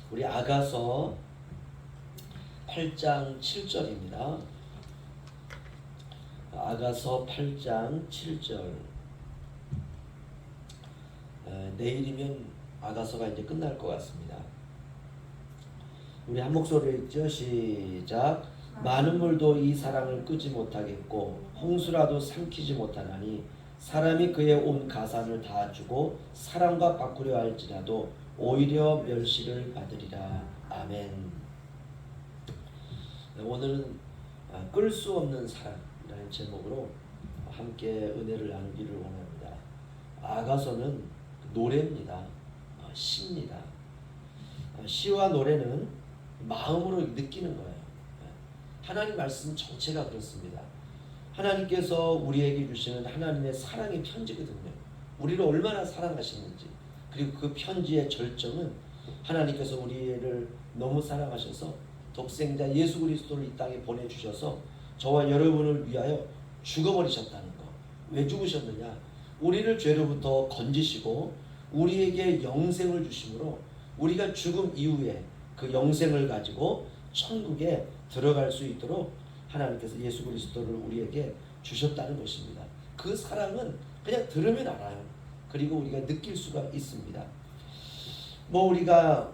우리 아가서 8장 7절입니다. 아가서 8장 7절. 내일이면 아가서가 이제 끝날 것 같습니다. 우리 한 목소리로 읽죠. 시작. 많은 물도 이 사랑을 끄지 못하겠고 홍수라도 삼키지 못하나니 사람이 그의 온 가산을 다 주고 사랑과 바꾸려 할지라도 오히려 멸시를 받으리라. 아멘. 오늘은 끌 수 없는 사랑이라는 제목으로 함께 은혜를 나누기를 원합니다. 아가서는 노래입니다. 시입니다. 시와 노래는 마음으로 느끼는 거예요. 하나님 말씀 전체가 그렇습니다. 하나님께서 우리에게 주시는 하나님의 사랑의 편지거든요. 우리를 얼마나 사랑하시는지, 그리고 그 편지의 절정은 하나님께서 우리를 너무 사랑하셔서 독생자 예수 그리스도를 이 땅에 보내주셔서 저와 여러분을 위하여 죽어버리셨다는 거. 왜 죽으셨느냐? 우리를 죄로부터 건지시고 우리에게 영생을 주심으로 우리가 죽음 이후에 그 영생을 가지고 천국에 들어갈 수 있도록 하나님께서 예수 그리스도를 우리에게 주셨다는 것입니다. 그 사랑은 그냥 들으면 알아요. 그리고 우리가 느낄 수가 있습니다. 우리가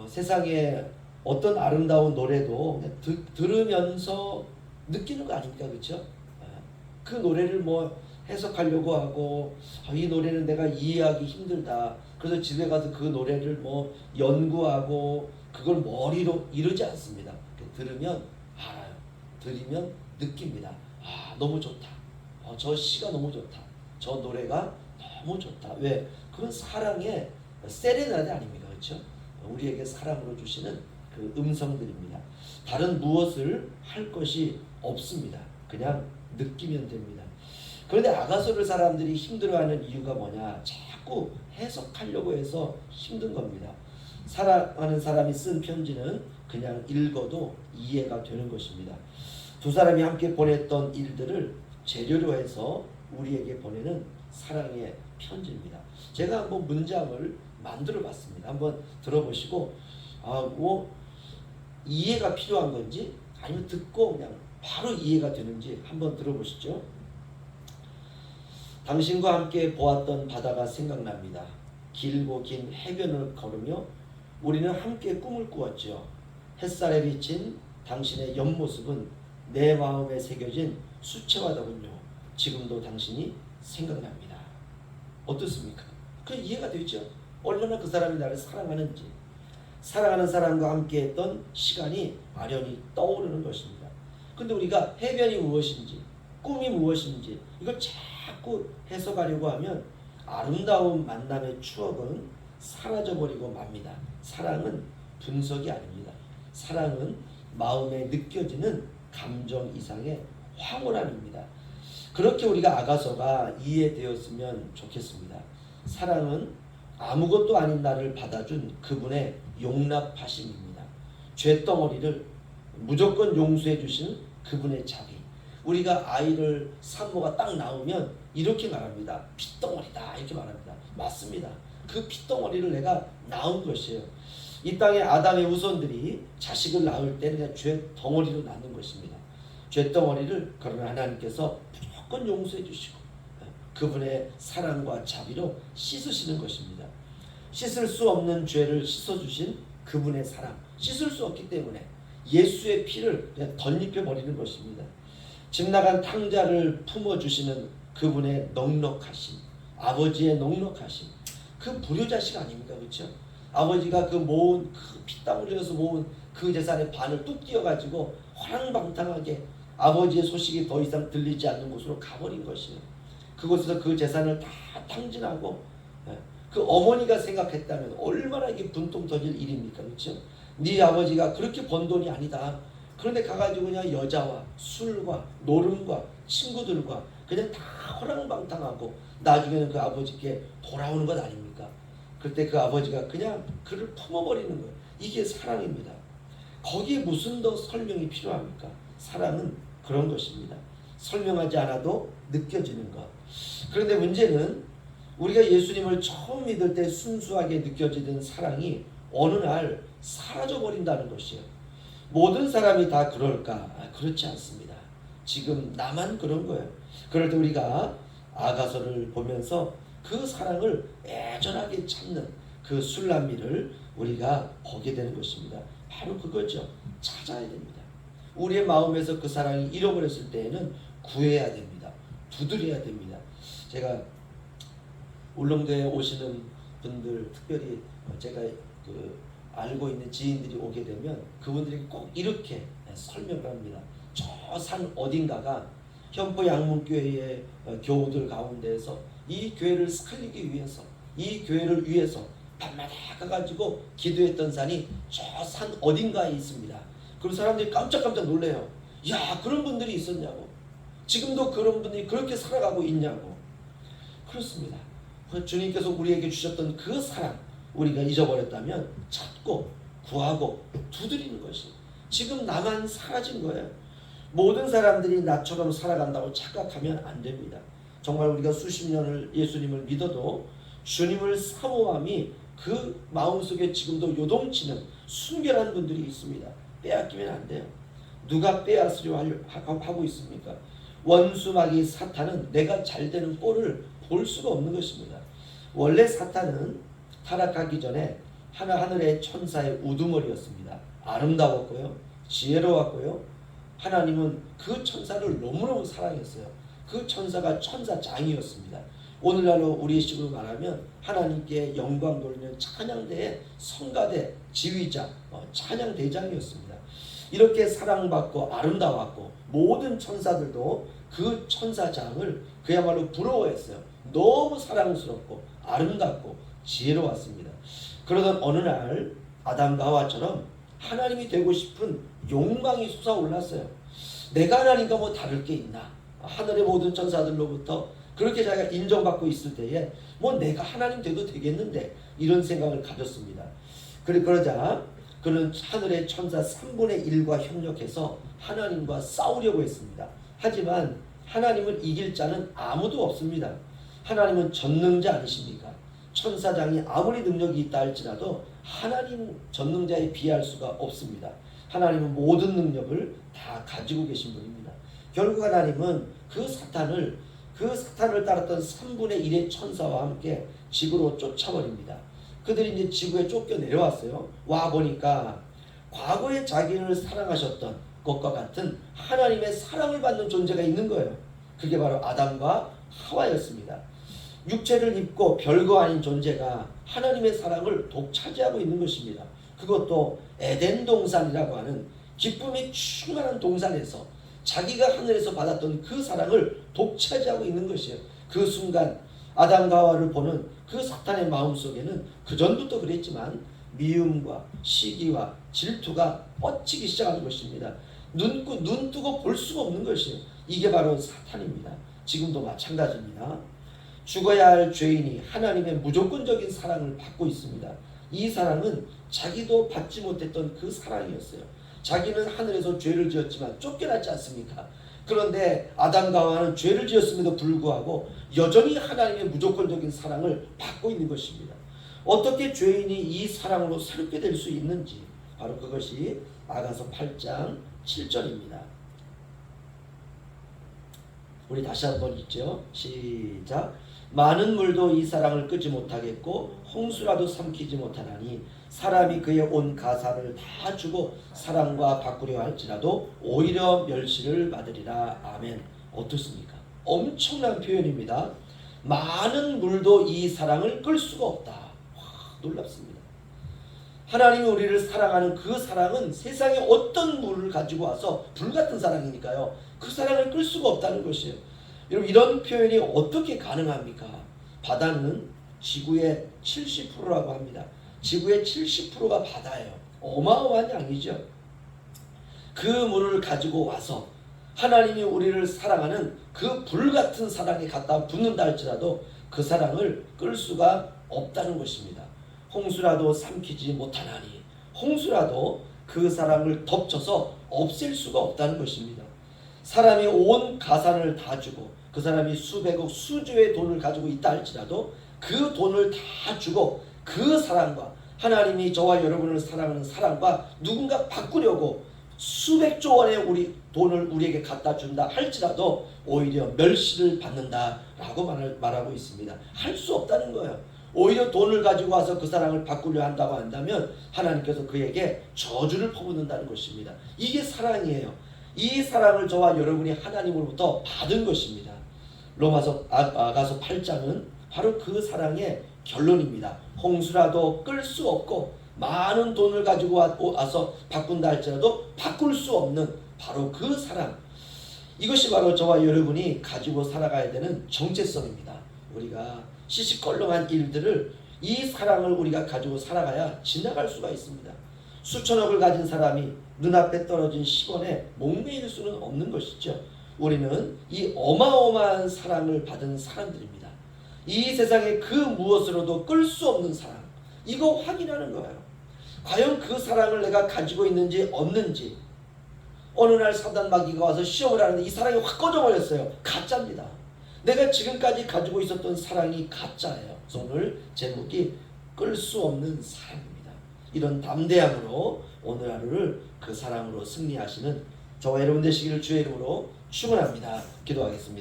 세상에 어떤 아름다운 노래도 그냥 들으면서 느끼는 거 아닙니까? 그렇죠? 그 노래를 해석하려고 하고 이 노래는 내가 이해하기 힘들다. 그래서 집에 가서 그 노래를 연구하고 그걸 머리로 이루지 않습니다. 들으면 알아요. 들으면 느낍니다. 너무 좋다. 저 시가 너무 좋다. 저 노래가 너무 좋다. 왜? 그건 사랑의 세레나데 아닙니까? 그렇죠? 우리에게 사랑으로 주시는 그 음성들입니다. 다른 무엇을 할 것이 없습니다. 그냥 느끼면 됩니다. 그런데 아가서를 사람들이 힘들어하는 이유가 뭐냐? 자꾸 해석하려고 해서 힘든 겁니다. 사랑하는 사람이 쓴 편지는 그냥 읽어도 이해가 되는 것입니다. 두 사람이 함께 보냈던 일들을 재료로 해서 우리에게 보내는 사랑의 편지입니다. 제가 한번 문장을 만들어 봤습니다. 한번 들어보시고 이해가 필요한 건지 아니면 듣고 그냥 바로 이해가 되는지 한번 들어보시죠. 당신과 함께 보았던 바다가 생각납니다. 길고 긴 해변을 걸으며 우리는 함께 꿈을 꾸었죠. 햇살에 비친 당신의 옆모습은 내 마음에 새겨진 수채화더군요. 지금도 당신이 생각납니다. 어떻습니까? 그 이해가 되죠? 얼마나 그 사람이 나를 사랑하는지. 사랑하는 사람과 함께 했던 시간이 아련히 떠오르는 것입니다. 근데 우리가 해변이 무엇인지 꿈이 무엇인지 이걸 자꾸 해석하려고 하면 아름다운 만남의 추억은 사라져버리고 맙니다. 사랑은 분석이 아닙니다. 사랑은 마음에 느껴지는 감정 이상의 황홀함입니다. 그렇게 우리가 아가서가 이해되었으면 좋겠습니다. 사랑은 아무것도 아닌 나를 받아준 그분의 용납하심입니다. 죄덩어리를 무조건 용서해 주신 그분의 자비. 우리가 아이를 산모가 딱 나오면 이렇게 말합니다. 핏덩어리다 이렇게 말합니다. 맞습니다. 그 핏덩어리를 내가 낳은 것이에요. 이 땅의 아담의 후손들이 자식을 낳을 때는 그냥 죄덩어리로 낳는 것입니다. 죄덩어리를 그러나 하나님께서 무조건 용서해 주시고 그분의 사랑과 자비로 씻으시는 것입니다. 씻을 수 없는 죄를 씻어주신 그분의 사랑. 씻을 수 없기 때문에 예수의 피를 그냥 덧입혀 버리는 것입니다. 집 나간 탕자를 품어주시는 그분의 넉넉하심, 아버지의 넉넉하심. 그 불효자식 아닙니까? 그렇죠? 아버지가 그 모은 그 피땀 흘려서 모은 그 재산의 반을 뚝 띄어가지고 허랑방탕하게 아버지의 소식이 더 이상 들리지 않는 곳으로 가버린 것이에요. 그곳에서 그 재산을 다 탕진하고 그 어머니가 생각했다면 얼마나 이게 분통 터질 일입니까? 그렇죠? 네 아버지가 그렇게 번 돈이 아니다. 그런데 가가지고 그냥 여자와 술과 노름과 친구들과 그냥 다 허랑방탕하고 나중에는 그 아버지께 돌아오는 것 아닙니까? 그때 그 아버지가 그냥 그를 품어버리는 거예요. 이게 사랑입니다. 거기에 무슨 더 설명이 필요합니까? 사랑은 그런 것입니다. 설명하지 않아도 느껴지는 것. 그런데 문제는 우리가 예수님을 처음 믿을 때 순수하게 느껴지던 사랑이 어느 날 사라져 버린다는 것이에요. 모든 사람이 다 그럴까? 그렇지 않습니다. 지금 나만 그런 거예요. 그럴 때 우리가 아가서를 보면서 그 사랑을 애절하게 찾는 그 술람미를 우리가 보게 되는 것입니다. 바로 그거죠. 찾아야 됩니다. 우리의 마음에서 그 사랑이 잃어버렸을 때에는 구해야 됩니다. 두드려야 됩니다. 제가 울릉도에 오시는 분들, 특별히 제가 알고 있는 지인들이 오게 되면 그분들이 꼭 이렇게 설명을 합니다. 저 산 어딘가가 현포 양문교회의 교우들 가운데에서 이 교회를 살리기 위해서, 이 교회를 위해서 밤마다 가가지고 기도했던 산이 저 산 어딘가에 있습니다. 그리고 사람들이 깜짝깜짝 놀래요. 야, 그런 분들이 있었냐고. 지금도 그런 분들이 그렇게 살아가고 있냐고. 그렇습니다. 주님께서 우리에게 주셨던 그 사랑, 우리가 잊어버렸다면 찾고 구하고 두드리는 것이, 지금 나만 사라진 거예요. 모든 사람들이 나처럼 살아간다고 착각하면 안 됩니다. 정말 우리가 수십 년을 예수님을 믿어도 주님을 사모함이 그 마음속에 지금도 요동치는 순결한 분들이 있습니다. 빼앗기면 안 돼요. 누가 빼앗으려 하고 있습니까? 원수마귀 사탄은 내가 잘 되는 꼴을 볼 수가 없는 것입니다. 원래 사탄은 타락하기 전에 하늘의 천사의 우두머리였습니다. 아름다웠고요, 지혜로웠고요. 하나님은 그 천사를 너무너무 사랑했어요. 그 천사가 천사장이었습니다. 오늘날로 우리 식으로 말하면 하나님께 영광 돌리는 찬양대의 성가대 지휘자, 찬양대장이었습니다. 이렇게 사랑받고 아름다웠고 모든 천사들도 그 천사장을 그야말로 부러워했어요. 너무 사랑스럽고 아름답고 지혜로웠습니다. 그러던 어느 날 아담과 하와처럼 하나님이 되고 싶은 욕망이 솟아올랐어요. 내가 하나님과 뭐 다를 게 있나? 하늘의 모든 천사들로부터 그렇게 자기가 인정받고 있을 때에 뭐 내가 하나님 돼도 되겠는데, 이런 생각을 가졌습니다. 그러자 그는 하늘의 천사 3분의 1과 협력해서 하나님과 싸우려고 했습니다. 하지만 하나님을 이길 자는 아무도 없습니다. 하나님은 전능자 아니십니까? 천사장이 아무리 능력이 있다 할지라도 하나님 전능자에 비할 수가 없습니다. 하나님은 모든 능력을 다 가지고 계신 분입니다. 결국 하나님은 그 사탄을 따랐던 3분의 1의 천사와 함께 지구로 쫓아버립니다. 그들이 이제 지구에 쫓겨 내려왔어요. 와 보니까 과거에 자기를 사랑하셨던 것과 같은 하나님의 사랑을 받는 존재가 있는 거예요. 그게 바로 아담과 하와였습니다. 육체를 입고 별거 아닌 존재가 하나님의 사랑을 독차지하고 있는 것입니다. 그것도 에덴 동산이라고 하는 기쁨이 충만한 동산에서 자기가 하늘에서 받았던 그 사랑을 독차지하고 있는 것이에요. 그 순간 아담과 하와를 보는 그 사탄의 마음속에는 그전부터 그랬지만 미움과 시기와 질투가 뻗치기 시작하는 것입니다. 눈 뜨고 볼 수가 없는 것이에요. 이게 바로 사탄입니다. 지금도 마찬가지입니다. 죽어야 할 죄인이 하나님의 무조건적인 사랑을 받고 있습니다. 이 사랑은 자기도 받지 못했던 그 사랑이었어요. 자기는 하늘에서 죄를 지었지만 쫓겨났지 않습니까? 그런데 아담과 하와는 죄를 지었음에도 불구하고 여전히 하나님의 무조건적인 사랑을 받고 있는 것입니다. 어떻게 죄인이 이 사랑으로 새롭게 될 수 있는지, 바로 그것이 아가서 8장 7절입니다. 우리 다시 한번 읽죠. 시작. 많은 물도 이 사랑을 끄지 못하겠고 홍수라도 삼키지 못하나니 사람이 그의 온 가사를 다 주고 사랑과 바꾸려 할지라도 오히려 멸시를 받으리라. 아멘. 어떻습니까? 엄청난 표현입니다. 많은 물도 이 사랑을 끌 수가 없다. 와, 놀랍습니다. 하나님이 우리를 사랑하는 그 사랑은 세상에 어떤 물을 가지고 와서 불같은 사랑이니까요, 그 사랑을 끌 수가 없다는 것이에요. 여러분, 이런 표현이 어떻게 가능합니까? 바다는 지구의 70%라고 합니다. 지구의 70%가 바다예요. 어마어마한 양이죠. 그 물을 가지고 와서 하나님이 우리를 사랑하는 그 불같은 사랑에 갖다 붓는다 할지라도 그 사랑을 끌 수가 없다는 것입니다. 홍수라도 삼키지 못하나니, 홍수라도 그 사랑을 덮쳐서 없앨 수가 없다는 것입니다. 사람이 온 가산을 다 주고 그 사람이 수백억 수조의 돈을 가지고 있다 할지라도 그 돈을 다 주고 그 사랑과 하나님이 저와 여러분을 사랑하는 사랑과 누군가 바꾸려고 수백조 원의 우리 돈을 우리에게 갖다 준다 할지라도 오히려 멸시를 받는다라고 말하고 있습니다. 할 수 없다는 거예요. 오히려 돈을 가지고 와서 그 사랑을 바꾸려 한다고 한다면 하나님께서 그에게 저주를 퍼붓는다는 것입니다. 이게 사랑이에요. 이 사랑을 저와 여러분이 하나님으로부터 받은 것입니다. 로마서 아가서 8장은 바로 그 사랑의 결론입니다. 홍수라도 끌 수 없고 많은 돈을 가지고 와서 바꾼다 할지라도 바꿀 수 없는 바로 그 사랑. 이것이 바로 저와 여러분이 가지고 살아가야 되는 정체성입니다. 우리가 시시껄렁한 일들을 이 사랑을 우리가 가지고 살아가야 지나갈 수가 있습니다. 수천억을 가진 사람이 눈앞에 떨어진 10원에 목매일 수는 없는 것이죠. 우리는 이 어마어마한 사랑을 받은 사람들입니다. 이 세상에 그 무엇으로도 끌 수 없는 사랑, 이거 확인하는 거예요. 과연 그 사랑을 내가 가지고 있는지 없는지. 어느 날 사단 마귀가 와서 시험을 하는데 이 사랑이 확 꺼져버렸어요. 가짜입니다. 내가 지금까지 가지고 있었던 사랑이 가짜예요. 오늘 제목이 끌 수 없는 사랑입니다. 이런 담대함으로 오늘 하루를 그 사랑으로 승리하시는 저와 여러분 되시기를 주의 이름으로 축원합니다. 기도하겠습니다.